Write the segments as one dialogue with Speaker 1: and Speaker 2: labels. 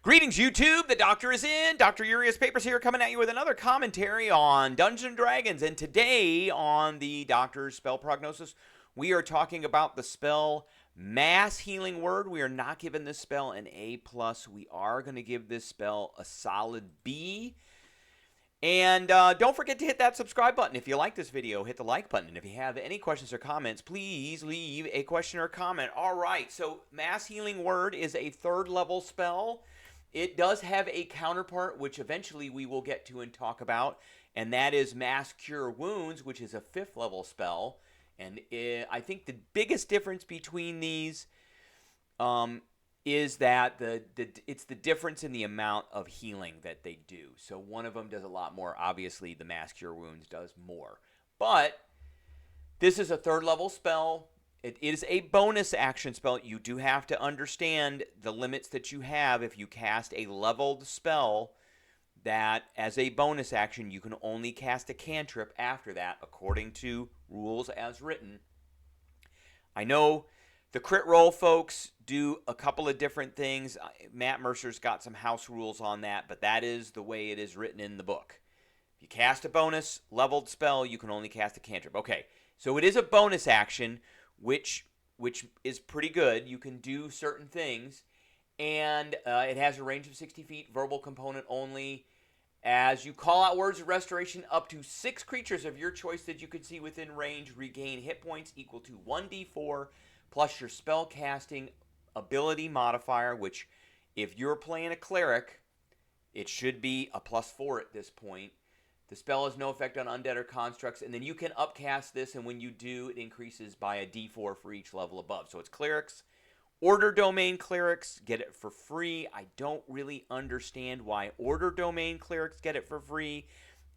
Speaker 1: Greetings, YouTube. The Doctor is in. Dr. Urias Papers here, coming at you with another commentary on Dungeons & Dragons. And today on the Doctor's Spell Prognosis, we are talking about the spell Mass Healing Word. We are not giving this spell an A+. We are going to give this spell a solid B. And don't forget to hit that subscribe button. If you like this video, hit the like button. And if you have any questions or comments, please leave a question or comment. All right, so Mass Healing Word is a 3rd level spell. It does have a counterpart, which eventually we will get to and talk about, and that is Mass Cure Wounds, which is a 5th level spell. And I think the biggest difference between these is that it's the difference in the amount of healing that they do. So one of them does a lot more. Obviously, the Mass Cure Wounds does more. But this is a 3rd level spell. It is a bonus action spell. You do have to understand the limits that you have if you cast a leveled spell, that as a bonus action, you can only cast a cantrip after that, according to rules as written. I know the crit roll folks do a couple of different things. Matt Mercer's got some house rules on that, but that is the way it is written in the book. If you cast a bonus leveled spell, you can only cast a cantrip. Okay, so it is a bonus action, which is pretty good. You can do certain things, and it has a range of 60 feet, verbal component only. As you call out words of restoration, up to 6 creatures of your choice that you can see within range regain hit points equal to 1d4 plus your spell casting ability modifier, which if you're playing a cleric, it should be a +4 at this point. The spell has no effect on undead or constructs, and then you can upcast this, and when you do, it increases by a d4 for each level above. So it's clerics. Order domain clerics get it for free. I don't really understand why order domain clerics get it for free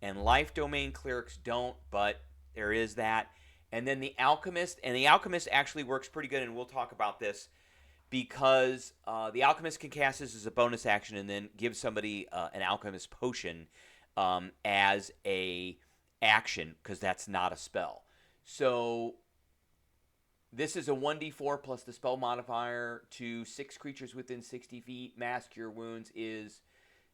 Speaker 1: and life domain clerics don't, but there is that. And then the Alchemist, and the Alchemist actually works pretty good, and we'll talk about this, because the Alchemist can cast this as a bonus action and then give somebody an Alchemist potion as a action, because that's not a spell. So this is a 1d4 plus the spell modifier to 6 creatures within 60 feet. Mass Cure Wounds is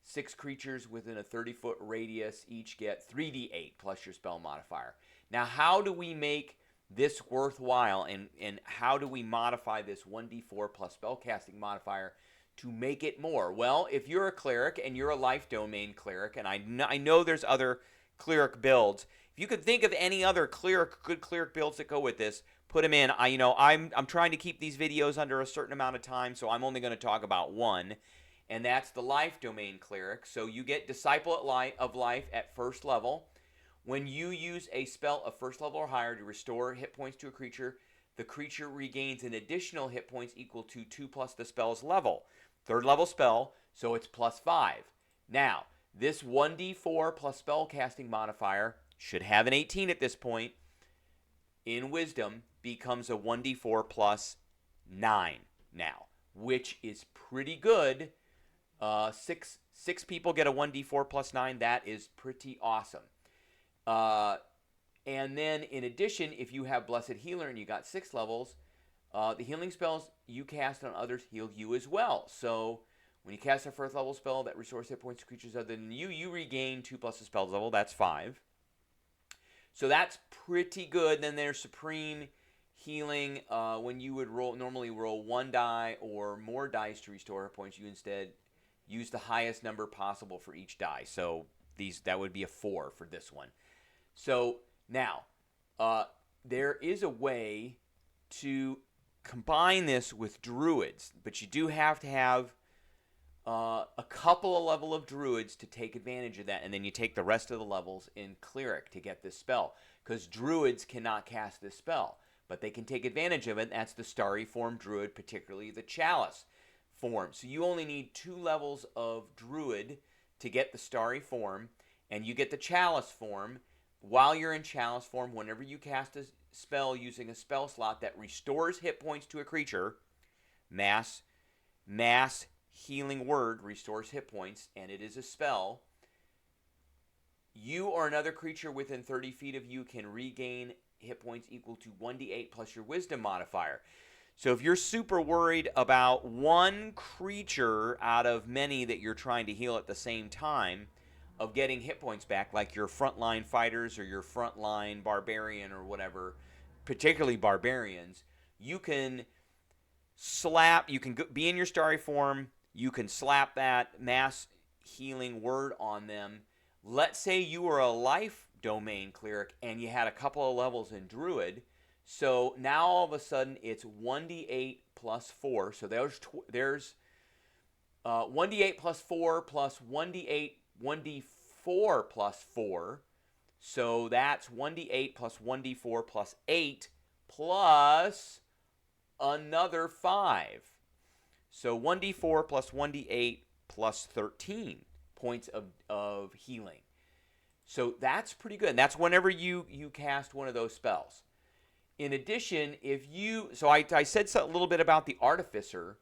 Speaker 1: 6 creatures within a 30-foot radius. Each get 3d8 plus your spell modifier. Now, how do we make this worthwhile, and how do we modify this 1d4 plus spellcasting modifier to make it more? Well, if you're a cleric and you're a life domain cleric, and I know there's other cleric builds, if you could think of any other good cleric builds that go with this, put them in. I'm trying to keep these videos under a certain amount of time, so I'm only going to talk about one, and that's the life domain cleric. So you get Disciple of Life at 1st level. When you use a spell of 1st level or higher to restore hit points to a creature, the creature regains an additional hit points equal to 2 plus the spell's level. 3rd level spell, so it's +5. Now, this 1d4 plus spell casting modifier should have an 18 at this point. In Wisdom, becomes a 1d4 plus 9 now, which is pretty good. Six people get a 1d4 plus 9. That is pretty awesome. And then, in addition, if you have Blessed Healer and you got 6 levels, the healing spells you cast on others heal you as well. So when you cast a 1st level spell that restores hit points to creatures other than you, you regain 2 plus the spell's level. That's 5. So that's pretty good. Then there's Supreme Healing. When you would normally roll 1 die or more dice to restore hit points, you instead use the highest number possible for each die. So that would be a 4 for this one. So now, there is a way to combine this with Druids, but you do have to have a couple of level of Druids to take advantage of that, and then you take the rest of the levels in Cleric to get this spell, because Druids cannot cast this spell, but they can take advantage of it. That's the Starry form Druid, particularly the Chalice form. So you only need 2 levels of Druid to get the Starry form, and you get the Chalice form. While you're in Chalice form, whenever you cast a spell using a spell slot that restores hit points to a creature, Mass Healing Word restores hit points, and it is a spell, you or another creature within 30 feet of you can regain hit points equal to 1d8 plus your Wisdom modifier. So if you're super worried about one creature out of many that you're trying to heal at the same time of getting hit points back, like your frontline fighters or your frontline barbarian or whatever, particularly barbarians, you can be in your starry form, you can slap that mass healing word on them. Let's say you were a life domain cleric and you had a couple of levels in Druid. So now all of a sudden it's 1d8 plus 4. So there's 1d8 plus 4 plus 1d8, 1d4 plus 4. So that's 1d8 plus 1d4 plus 8 plus another 5. So 1d4 plus 1d8 plus 13 points of healing. So that's pretty good. And that's whenever you cast one of those spells. In addition, I said a little bit about the artificer.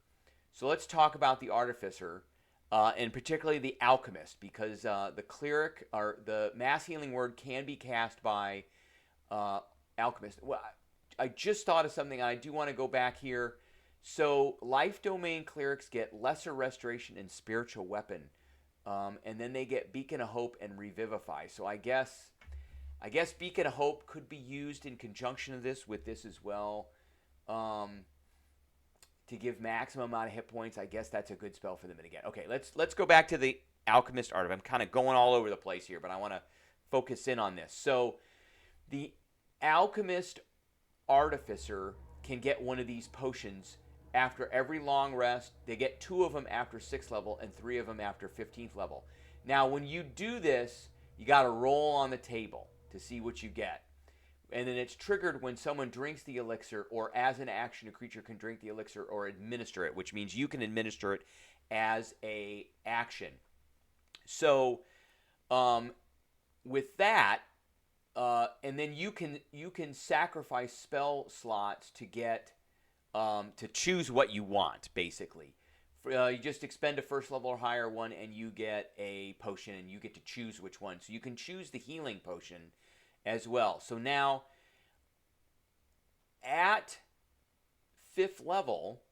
Speaker 1: So let's talk about the artificer, and particularly the alchemist, because the cleric or the mass healing word can be cast by alchemist. Well, I just thought of something. I do want to go back here. So life domain clerics get lesser restoration and spiritual weapon, and then they get beacon of hope and revivify. So I guess beacon of hope could be used in conjunction with this as well, to give maximum amount of hit points. I guess that's a good spell for them to get. Okay, let's go back to the alchemist art. I'm kind of going all over the place here, but I want to focus in on this. So the alchemist artificer can get one of these potions after every long rest. They get 2 of them after 6th level and 3 of them after 15th level. Now, when you do this, you got to roll on the table to see what you get. And then it's triggered when someone drinks the elixir, or as an action, a creature can drink the elixir or administer it, which means you can administer it as a action. So with that, and then you can sacrifice spell slots to get to choose what you want, basically. You just expend a 1st level or higher one, and you get a potion, and you get to choose which one. So you can choose the healing potion as well. So now, at 5th level,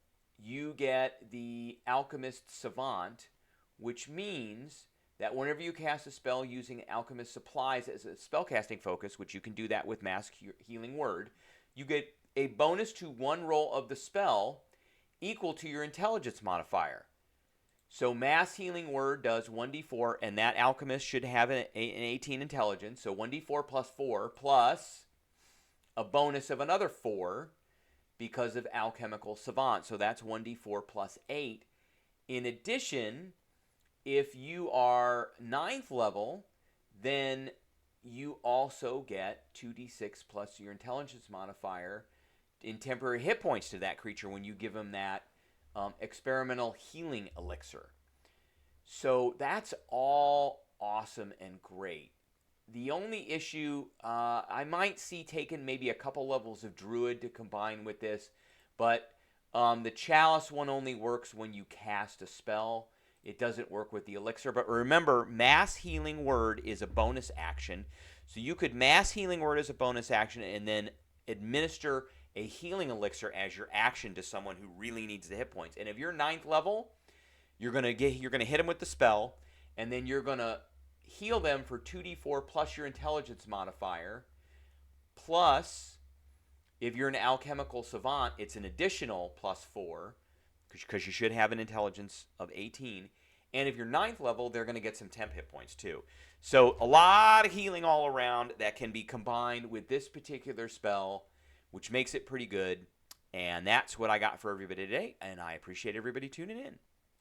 Speaker 1: you get the Alchemist Savant, which means that whenever you cast a spell using Alchemist supplies as a spellcasting focus, which you can do that with Mass Healing Word, you get a bonus to 1 roll of the spell equal to your intelligence modifier. So Mass Healing Word does 1d4, and that alchemist should have an 18 intelligence. So 1d4 plus 4 plus a bonus of another 4 because of Alchemical Savant. So that's 1d4 plus 8. In addition, if you are 9th level, then you also get 2d6 plus your intelligence modifier in temporary hit points to that creature when you give them that experimental healing elixir. So that's all awesome and great. The only issue I might see taking maybe a couple levels of Druid to combine with this, but the Chalice one only works when you cast a spell. It doesn't work with the elixir. But remember, Mass Healing Word is a bonus action. So you could Mass Healing Word as a bonus action and then administer a healing elixir as your action to someone who really needs the hit points. And if you're 9th level, you're gonna hit them with the spell, and then you're gonna heal them for 2d4 plus your intelligence modifier. Plus, if you're an alchemical savant, it's an additional plus 4, because you should have an intelligence of 18. And if you're 9th level, they're going to get some temp hit points too. So a lot of healing all around that can be combined with this particular spell, which makes it pretty good. And that's what I got for everybody today, and I appreciate everybody tuning in.